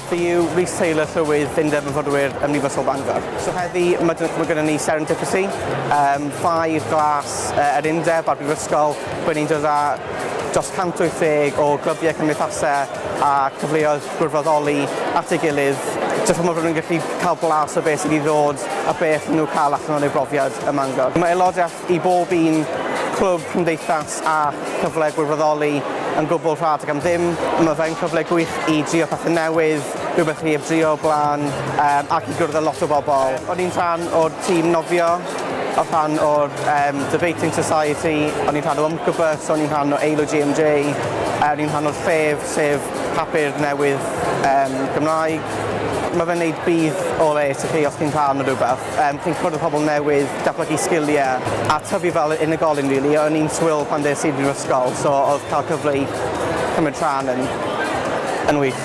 Fi yw Rhys Taylor Llywydd, Undeb Myfyrwyr ym Mhrifysgol Bangor. So heddi mae gyda ni Serendipity, 5 glas yr Undeb ar Brifysgol, bod ni'n dod â dros 180 o glybiau cymdeithasau a cyfleoedd gwirfoddoli at ei gilydd. Jyst mae rhywun yn gallu cael blas o beth sydd i ddod a beth nhw'n cael allan o'n eu brofiad ym Mangor. Mae aelodaeth i bob un clwb cymdeithas a cyfle gwirfoddoli yn gwbl rhad ac am ddim. Mae fe'n cyfle gwych i drio pethau newydd, rhywbeth chi heb drio o blaen, ac i gwrdd â lot o bobl. O'n i'n rhan o'r tîm nofio, o'n rhan o'r Debating Society, o'n i'n rhan o Omcobus, o'n i'n rhan o Eilo GMJ, o'n i'n rhan o'r Llef, sef papur newydd Gymraeg. Mae fe'n neud bydd o le i chi os chi'n rhan o rhywbeth. Chi'n cwrdd â pobl newydd, datblygu sgiliau a tyfu fel unigolyn rili. O'n i'n swyl pan des i'r brifysgol, so oedd cael cyfle i cymryd rhan yn wych.